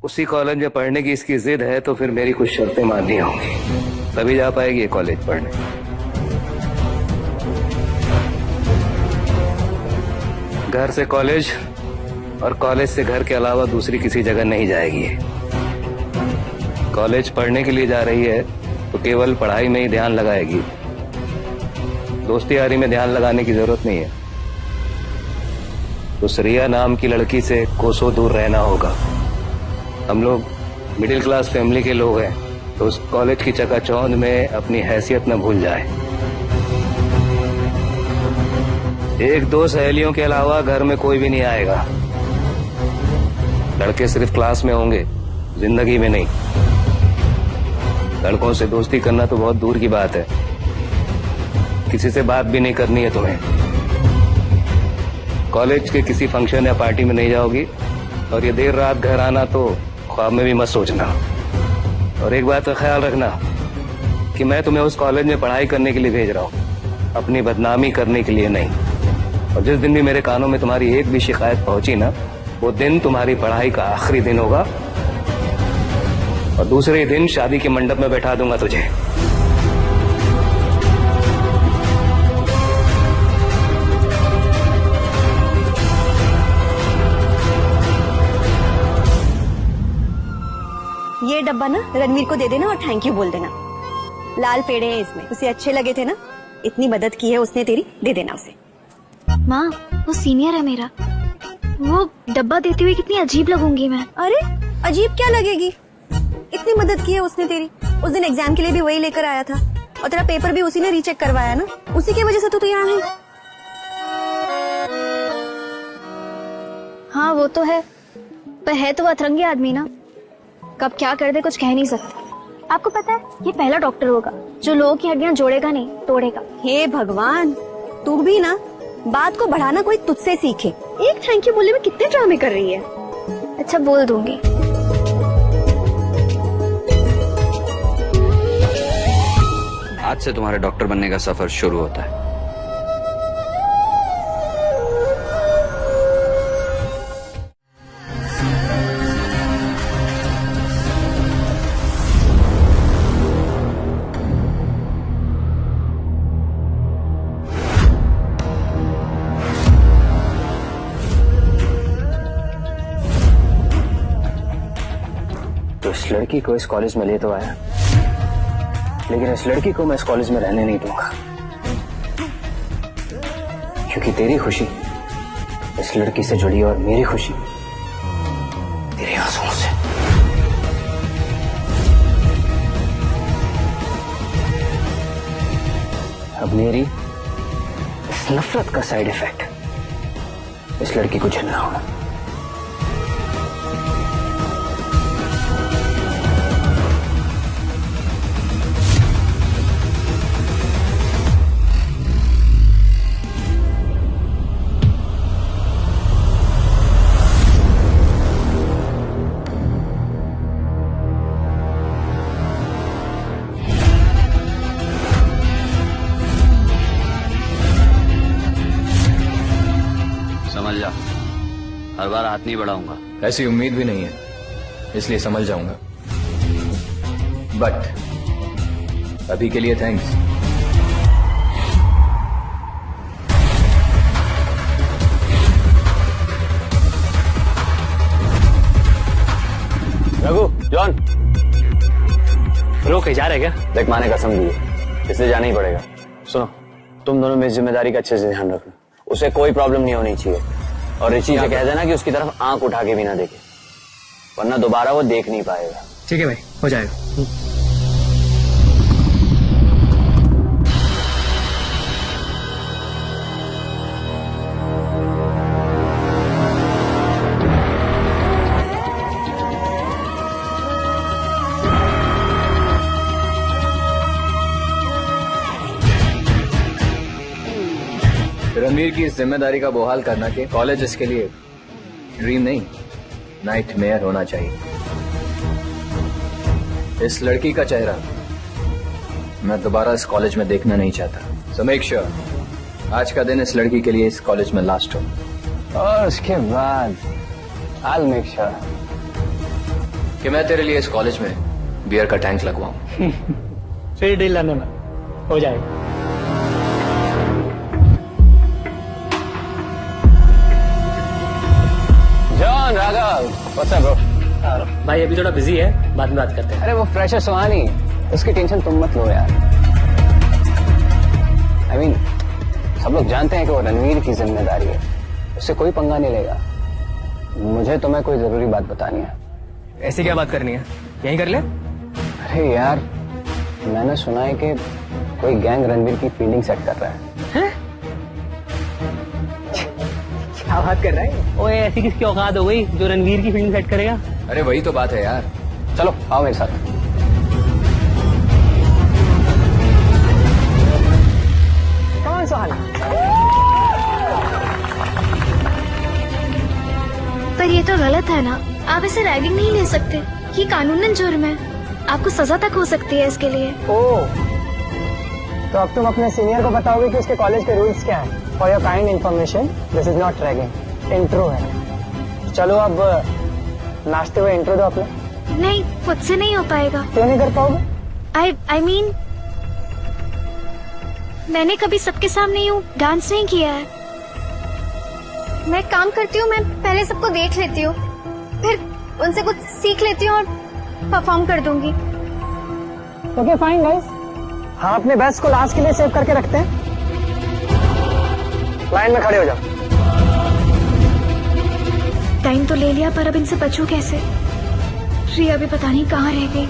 उसी कॉलेज में पढ़ने की इसकी जिद है तो फिर मेरी कुछ शर्तें माननी होंगी, तभी जा पाएगी ये कॉलेज पढ़ने। घर से कॉलेज और कॉलेज से घर के अलावा दूसरी किसी जगह नहीं जाएगी। कॉलेज पढ़ने के लिए जा रही है तो केवल पढ़ाई में ही ध्यान लगाएगी, दोस्ती यारी में ध्यान लगाने की जरूरत नहीं है। तो रिया नाम की लड़की से कोसों दूर रहना होगा। हम लोग मिडिल क्लास फैमिली के लोग हैं, तो उस कॉलेज की चकाचौंध में अपनी हैसियत न भूल जाए। एक दो सहेलियों के अलावा घर में कोई भी नहीं आएगा। लड़के सिर्फ क्लास में होंगे, जिंदगी में नहीं। लड़कों से दोस्ती करना तो बहुत दूर की बात है, किसी से बात भी नहीं करनी है तुम्हें। कॉलेज के किसी फंक्शन या पार्टी में नहीं जाओगी, और ये देर रात घर आना तो ख्वाब में भी मत सोचना। और एक बात का ख्याल रखना कि मैं तुम्हें उस कॉलेज में पढ़ाई करने के लिए भेज रहा हूँ, अपनी बदनामी करने के लिए नहीं। और जिस दिन भी मेरे कानों में तुम्हारी एक भी शिकायत पहुंची ना, वो दिन तुम्हारी पढ़ाई का आखिरी दिन होगा, और दूसरे दिन शादी के मंडप में बैठा दूंगा तुझे। ये डब्बा ना रणवीर को दे देना और थैंक यू बोल देना। लाल पेड़े हैं इसमें, उसे अच्छे लगे थे ना, इतनी मदद की है उसने तेरी, दे देना उसे। माँ, वो सीनियर है मेरा, वो डब्बा देते हुए कितनी अजीब लगूंगी मैं। अरे अजीब क्या लगेगी, इतनी मदद की है उसने तेरी। उस दिन एग्जाम के लिए भी वही लेकर आया था, और तेरा पेपर भी उसी ने रीचेक करवाया ना, उसी की वजह से तो तू यहाँ है। हाँ वो तो है, पर है तो अतरंगी आदमी ना, कब क्या कर दे कुछ कह नहीं सकते। आपको पता है ये पहला डॉक्टर होगा जो लोगों की हड्डियां जोड़ेगा नहीं तोड़ेगा। हे भगवान, तू भी ना बात को बढ़ाना कोई तुझसे सीखे। एक थैंक यू बोलने में कितने ड्रामे कर रही है। अच्छा बोल दूंगी। आज से तुम्हारे डॉक्टर बनने का सफर शुरू होता है। तो इस लड़की को इस कॉलेज में ले तो आया, लेकिन इस लड़की को मैं इस कॉलेज में रहने नहीं दूंगा, क्योंकि तेरी खुशी इस लड़की से जुड़ी और मेरी खुशी तेरे आंसुओं से। अब मेरी इस नफरत का साइड इफेक्ट इस लड़की को झेलना होगा। समझ जा, हर बार हाथ नहीं बढ़ाऊंगा। ऐसी उम्मीद भी नहीं है, इसलिए समझ जाऊंगा। बट अभी के लिए थैंक्स। रघु, जॉन, लोग कहीं जा रहे क्या? देख माँ ने कसम दी है, इसलिए जाना ही पड़ेगा। सुनो, तुम दोनों मेरी जिम्मेदारी का अच्छे से ध्यान रखना, उसे कोई प्रॉब्लम नहीं होनी चाहिए। और रिची से कह देना कि उसकी तरफ आंख उठा के भी ना देखे, वरना दोबारा वो देख नहीं पाएगा। ठीक है भाई, हो जाएगा। रणवीर की इस जिम्मेदारी का बहाल करना के कॉलेज इसके लिए ड्रीम नहीं, नाइटमेयर होना चाहिए। इस लड़की का चेहरा मैं दोबारा इस कॉलेज में देखना नहीं चाहता। सो मेक श्योर आज का दिन इस लड़की के लिए इस कॉलेज में लास्ट हो, और उसके बाद I'll make sure कि मैं तेरे लिए इस कॉलेज में बियर का टैंक लगवाऊं। फिर डील लाने में हो जाएगा। John, Raghav, what's up bro? भाई अभी थोड़ा बिजी है, बाद में बात करते हैं। अरे वो फ्रेशर सुहानी, उसकी टेंशन तुम मत लो यार। I mean, सब लोग जानते हैं कि वो रणवीर की जिम्मेदारी है, उससे कोई पंगा नहीं लेगा। मुझे तुम्हें कोई जरूरी बात बतानी है। ऐसी क्या बात करनी है, यहीं कर ले। अरे यार, मैंने सुना है कि कोई गैंग रणवीर की फील्डिंग सेट कर रहा है। क्या बात कर रहा है? ओए ऐसी किसकी औकात हो गई जो रणवीर की फील्डिंग सेट करेगा? अरे वही तो बात है यार। चलो आओ मेरे साथ। कौन सुहाना? पर ये तो गलत है ना, आप इसे रैगिंग नहीं ले सकते, ये कानूनन जुर्म है, आपको सजा तक हो सकती है इसके लिए। ओह, तो अब तुम अपने सीनियर को बताओगे कि उसके कॉलेज के रूल्स क्या हैं? For your kind information, this is not ragging, intro है। चलो अब नाचते हुए इंट्रो दो अपने। नहीं, खुद से नहीं हो पाएगा। क्यों नहीं कर पाओगे? आई मीन, मैंने कभी सबके सामने यूं डांस नहीं किया है। मैं काम करती हूँ, मैं पहले सबको देख लेती हूँ, फिर उनसे कुछ सीख लेती हूँ और परफॉर्म कर दूंगी। ओके फाइन गाइस, हम अपने बेस्ट को लास्ट के लिए सेव करके रखते हैं। लाइन में खड़े हो जाओ। टाइम तो ले लिया, पर अब इनसे बचूं कैसे? रिया भी पता नहीं कहाँ रह गई।